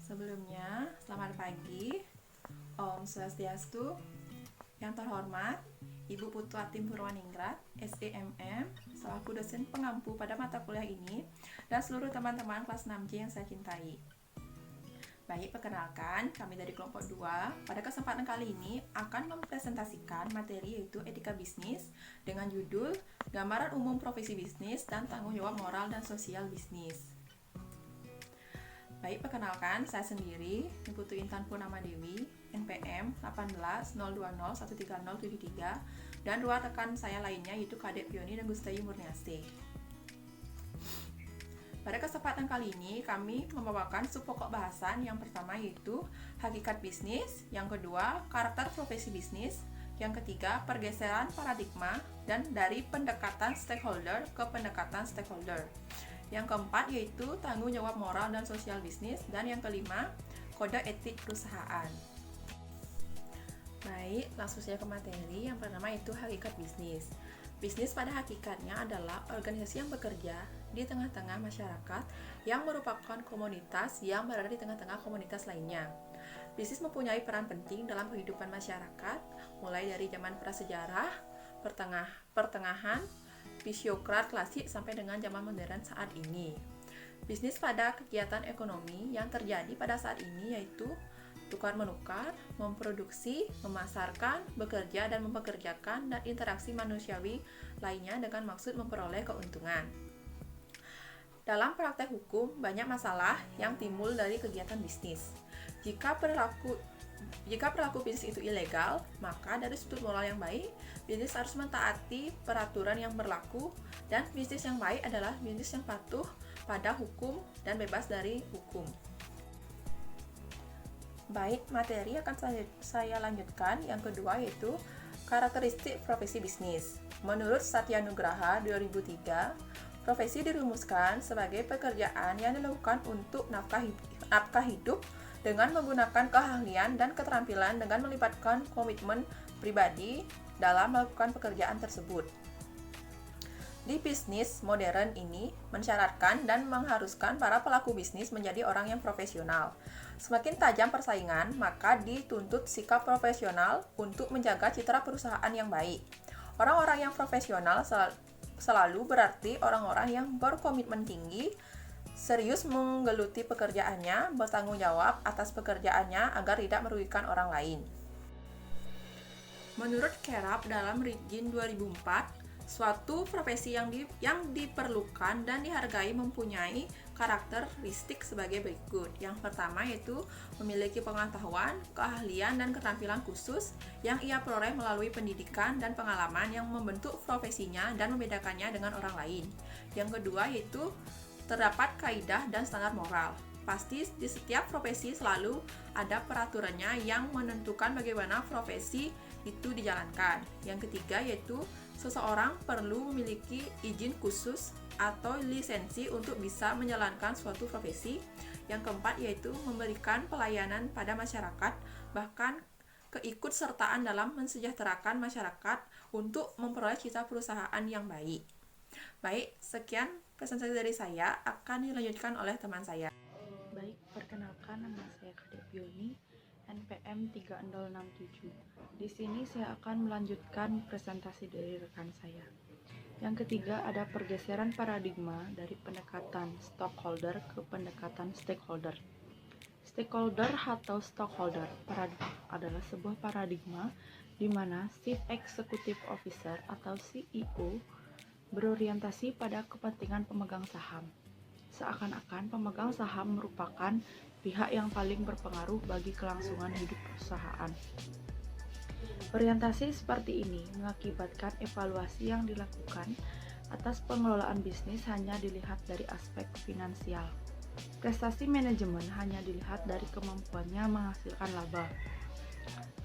Sebelumnya, selamat pagi, Om Swastiastu, yang terhormat Ibu Putu Atim Purwaningrat, SEMM, selaku dosen pengampu pada mata kuliah ini, dan seluruh teman-teman kelas 6J yang saya cintai. Baik, perkenalkan, kami dari kelompok 2 pada kesempatan kali ini akan mempresentasikan materi yaitu etika bisnis dengan judul Gambaran Umum Profesi Bisnis dan Tanggung Jawab Moral dan Sosial Bisnis. Baik, perkenalkan, saya sendiri, Ibu Putu Intan Purnama Dewi, NPM 1802213073, dan dua rekan saya lainnya yaitu Kadek Pioni dan Gustayu Murniaste. Pada kesempatan kali ini, kami membawakan subpokok bahasan yang pertama yaitu hakikat bisnis, yang kedua karakter profesi bisnis, yang ketiga pergeseran paradigma dan dari pendekatan stakeholder ke pendekatan stakeholder. Yang keempat yaitu tanggung jawab moral dan sosial bisnis, dan yang kelima kode etik perusahaan. Baik, langsung saja ke materi. Yang pertama itu hakikat bisnis. Bisnis pada hakikatnya adalah organisasi yang bekerja di tengah-tengah masyarakat yang merupakan komunitas yang berada di tengah-tengah komunitas lainnya. Bisnis mempunyai peran penting dalam kehidupan masyarakat, mulai dari zaman prasejarah, pertengahan, fisiokrat klasik sampai dengan zaman modern saat ini. Bisnis pada kegiatan ekonomi yang terjadi pada saat ini yaitu tukar-menukar, memproduksi, memasarkan, bekerja dan mempekerjakan, dan interaksi manusiawi lainnya dengan maksud memperoleh keuntungan. Dalam praktek hukum, banyak masalah yang timbul dari kegiatan bisnis. Jika perilaku bisnis itu ilegal, maka dari sudut moral yang baik, bisnis harus mentaati peraturan yang berlaku, dan bisnis yang baik adalah bisnis yang patuh pada hukum dan bebas dari hukum. Baik, materi akan saya lanjutkan. Yang kedua yaitu karakteristik profesi bisnis. Menurut Satya Nugraha 2003, profesi dirumuskan sebagai pekerjaan yang dilakukan untuk nafkah hidup dengan menggunakan keahlian dan keterampilan dengan melibatkan komitmen pribadi dalam melakukan pekerjaan tersebut. Di bisnis modern ini mensyaratkan dan mengharuskan para pelaku bisnis menjadi orang yang profesional. Semakin tajam persaingan, maka dituntut sikap profesional untuk menjaga citra perusahaan yang baik. Orang-orang yang profesional selalu berarti orang-orang yang berkomitmen tinggi, serius menggeluti pekerjaannya, bertanggung jawab atas pekerjaannya agar tidak merugikan orang lain. Menurut Kerap dalam Rijin 2004, suatu profesi yang diperlukan dan dihargai mempunyai karakteristik sebagai berikut. Yang pertama yaitu memiliki pengetahuan, keahlian, dan keterampilan khusus yang ia peroleh melalui pendidikan dan pengalaman yang membentuk profesinya dan membedakannya dengan orang lain. Yang kedua yaitu terdapat kaidah dan standar moral. Pasti di setiap profesi selalu ada peraturannya yang menentukan bagaimana profesi itu dijalankan. Yang ketiga yaitu seseorang perlu memiliki izin khusus atau lisensi untuk bisa menjalankan suatu profesi. Yang keempat yaitu memberikan pelayanan pada masyarakat, bahkan keikutsertaan dalam mensejahterakan masyarakat untuk memperoleh citra perusahaan yang baik. Baik, sekian presentasi dari saya, akan dilanjutkan oleh teman saya. Baik, perkenalkan nama saya Kadek Pioni, NPM 3067. Di sini saya akan melanjutkan presentasi dari rekan saya. Yang ketiga ada pergeseran paradigma dari pendekatan stockholder ke pendekatan stakeholder. Stakeholder atau stockholder adalah sebuah paradigma di mana Chief Executive Officer atau CEO berorientasi pada kepentingan pemegang saham. Seakan-akan pemegang saham merupakan pihak yang paling berpengaruh bagi kelangsungan hidup perusahaan. Orientasi seperti ini mengakibatkan evaluasi yang dilakukan atas pengelolaan bisnis hanya dilihat dari aspek finansial. Prestasi manajemen hanya dilihat dari kemampuannya menghasilkan laba.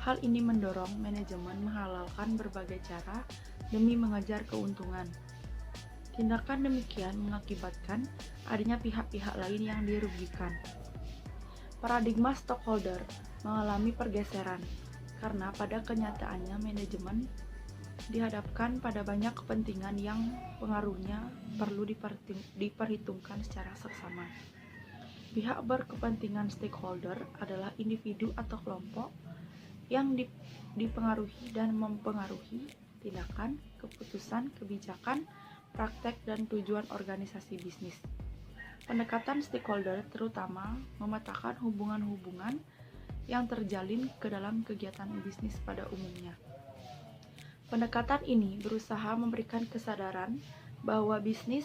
Hal ini mendorong manajemen menghalalkan berbagai cara demi mengejar keuntungan. Tindakan demikian mengakibatkan adanya pihak-pihak lain yang dirugikan. Paradigma stockholder mengalami pergeseran karena pada kenyataannya manajemen dihadapkan pada banyak kepentingan yang pengaruhnya perlu diperhitungkan secara seksama. Pihak berkepentingan stakeholder adalah individu atau kelompok yang dipengaruhi dan mempengaruhi tindakan, keputusan, kebijakan, praktek, dan tujuan organisasi bisnis. Pendekatan stakeholder terutama memetakan hubungan-hubungan yang terjalin ke dalam kegiatan bisnis pada umumnya. Pendekatan ini berusaha memberikan kesadaran bahwa bisnis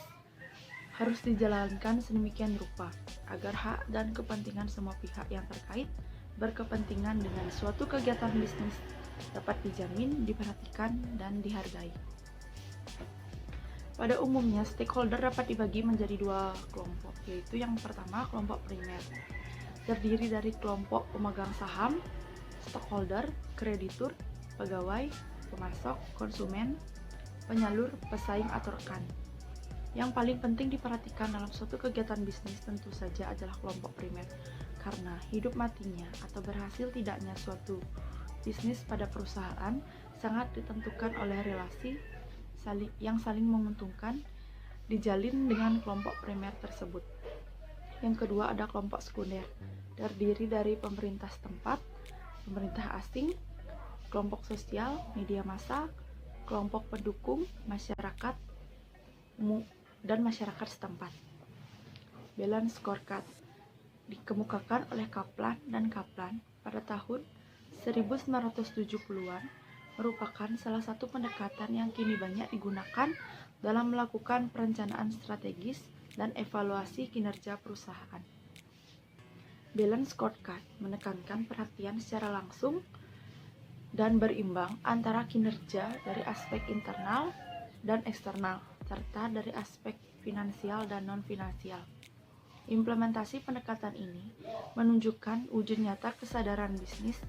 harus dijalankan sedemikian rupa agar hak dan kepentingan semua pihak yang terkait berkepentingan dengan suatu kegiatan bisnis dapat dijamin, diperhatikan, dan dihargai. Pada umumnya, stakeholder dapat dibagi menjadi dua kelompok, yaitu yang pertama kelompok primer, terdiri dari kelompok pemegang saham, stockholder, kreditur, pegawai, pemasok, konsumen, penyalur, pesaing, atau rekan. Yang paling penting diperhatikan dalam suatu kegiatan bisnis tentu saja adalah kelompok primer, karena hidup matinya atau berhasil tidaknya suatu bisnis pada perusahaan sangat ditentukan oleh relasi yang saling menguntungkan dijalin dengan kelompok primer tersebut. Yang kedua ada kelompok sekunder, terdiri dari pemerintah setempat, pemerintah asing, kelompok sosial, media massa, kelompok pendukung, masyarakat, dan masyarakat setempat. Balance scorecard dikemukakan oleh Kaplan dan Kaplan pada tahun 1970-an merupakan salah satu pendekatan yang kini banyak digunakan dalam melakukan perencanaan strategis dan evaluasi kinerja perusahaan. Balance scorecard menekankan perhatian secara langsung dan berimbang antara kinerja dari aspek internal dan eksternal, serta dari aspek finansial dan non-finansial. Implementasi pendekatan ini menunjukkan wujud nyata kesadaran bisnis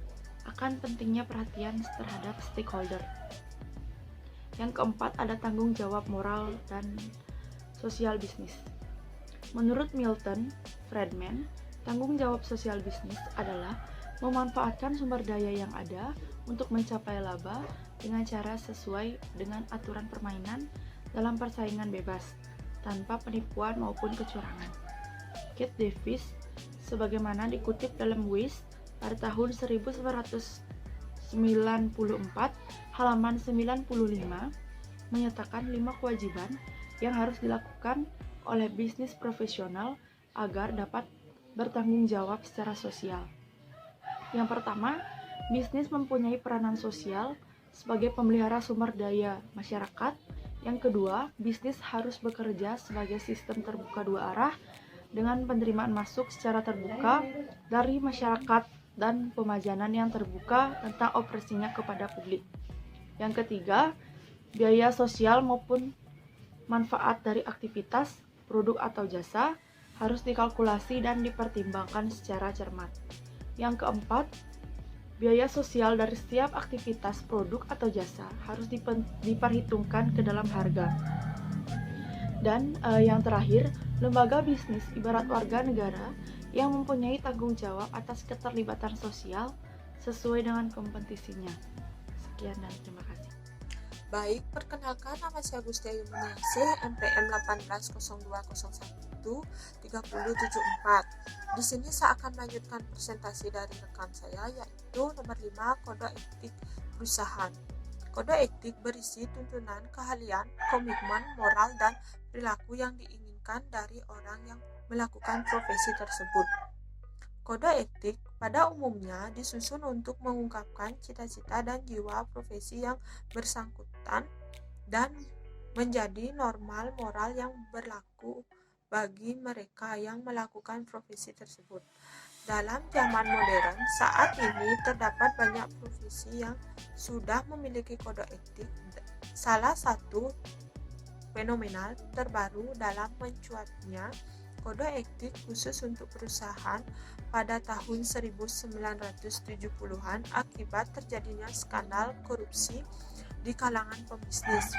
akan pentingnya perhatian terhadap stakeholder. Yang keempat ada tanggung jawab moral dan sosial bisnis. Menurut Milton Friedman, tanggung jawab sosial bisnis adalah memanfaatkan sumber daya yang ada untuk mencapai laba dengan cara sesuai dengan aturan permainan dalam persaingan bebas, tanpa penipuan maupun kecurangan. Kate Davis, sebagaimana dikutip dalam Waste pada tahun 1994, halaman 95, menyatakan 5 kewajiban yang harus dilakukan oleh bisnis profesional agar dapat bertanggung jawab secara sosial. Yang pertama, bisnis mempunyai peranan sosial sebagai pemelihara sumber daya masyarakat. Yang kedua, bisnis harus bekerja sebagai sistem terbuka dua arah dengan penerimaan masuk secara terbuka dari masyarakat dan pemajanan yang terbuka tentang operasinya kepada publik. Yang ketiga, biaya sosial maupun manfaat dari aktivitas, produk atau jasa harus dikalkulasi dan dipertimbangkan secara cermat. Yang keempat, biaya sosial dari setiap aktivitas, produk, atau jasa harus diperhitungkan ke dalam harga. Dan yang terakhir, lembaga bisnis ibarat warga negara yang mempunyai tanggung jawab atas keterlibatan sosial sesuai dengan kompetisinya. Sekian dan terima kasih. Baik, perkenalkan nama saya Gusti Ayu Muniasih, NPM 1802013074. Di sini saya akan melanjutkan presentasi dari rekan saya, yaitu nomor 5, kode etik perusahaan. Kode etik berisi tuntunan keahlian, komitmen, moral, dan perilaku yang diinginkan dari orang yang melakukan profesi tersebut. Kode etik pada umumnya disusun untuk mengungkapkan cita-cita dan jiwa profesi yang bersangkutan dan menjadi normal moral yang berlaku bagi mereka yang melakukan profesi tersebut. Dalam zaman modern saat ini terdapat banyak profesi yang sudah memiliki kode etik. Salah satu fenomenal terbaru dalam mencuatnya kode etik khusus untuk perusahaan pada tahun 1970-an akibat terjadinya skandal korupsi di kalangan pembisnis.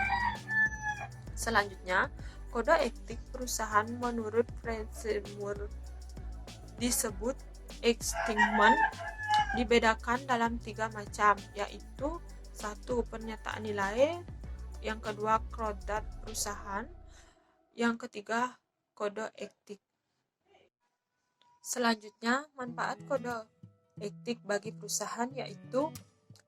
Selanjutnya, kode etik perusahaan menurut French-Moore disebut extinction dibedakan dalam 3 macam, yaitu 1. Pernyataan nilai, yang kedua kodrat perusahaan, yang ketiga kode etik. Selanjutnya, manfaat kode etik bagi perusahaan yaitu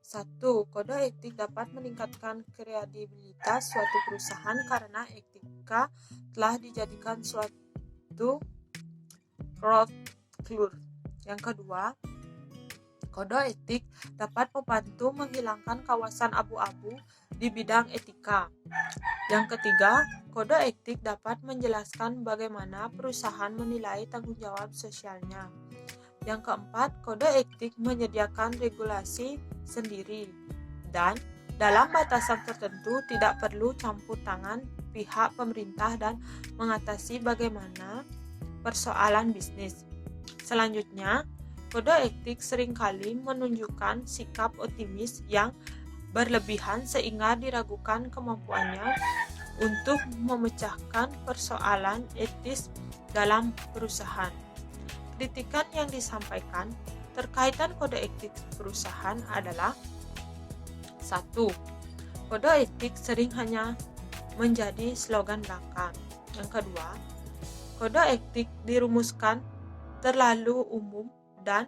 1. Kode etik dapat meningkatkan kredibilitas suatu perusahaan karena etika telah dijadikan suatu core value. Yang kedua, kode etik dapat membantu menghilangkan kawasan abu-abu di bidang etika. Yang ketiga, kode etik dapat menjelaskan bagaimana perusahaan menilai tanggung jawab sosialnya. Yang keempat, kode etik menyediakan regulasi sendiri dan dalam batasan tertentu tidak perlu campur tangan pihak pemerintah dan mengatasi bagaimana persoalan bisnis. Selanjutnya, kode etik seringkali menunjukkan sikap optimis yang berlebihan sehingga diragukan kemampuannya untuk memecahkan persoalan etis dalam perusahaan. Kritikan yang disampaikan terkaitan kode etik perusahaan adalah 1. Kode etik sering hanya menjadi slogan belaka. Yang kedua, kode etik dirumuskan terlalu umum dan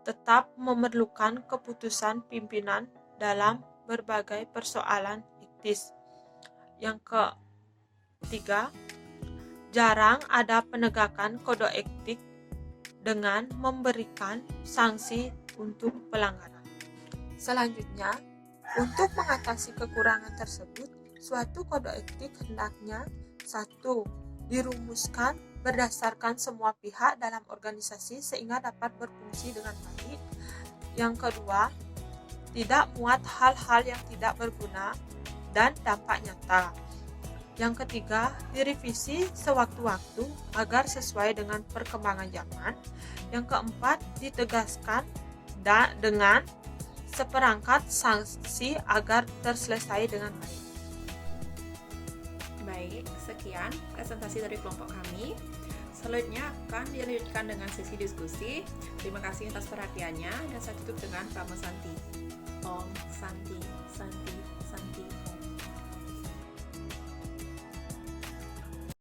tetap memerlukan keputusan pimpinan dalam berbagai persoalan etis. Yang ketiga, jarang ada penegakan kode etik dengan memberikan sanksi untuk pelanggaran. Selanjutnya, untuk mengatasi kekurangan tersebut, suatu kode etik hendaknya 1. Dirumuskan berdasarkan semua pihak dalam organisasi sehingga dapat berfungsi dengan baik. Yang kedua, tidak muat hal-hal yang tidak berguna dan dampak nyata. Yang ketiga, direvisi sewaktu-waktu agar sesuai dengan perkembangan zaman. Yang keempat, ditegaskan dengan seperangkat sanksi agar terselesai dengan baik. Baik, sekian presentasi dari kelompok kami. Selanjutnya akan dilanjutkan dengan sesi diskusi. Terima kasih atas perhatiannya dan saya tutup dengan Pama Santi. Om Santi, Santi, Santi, Om.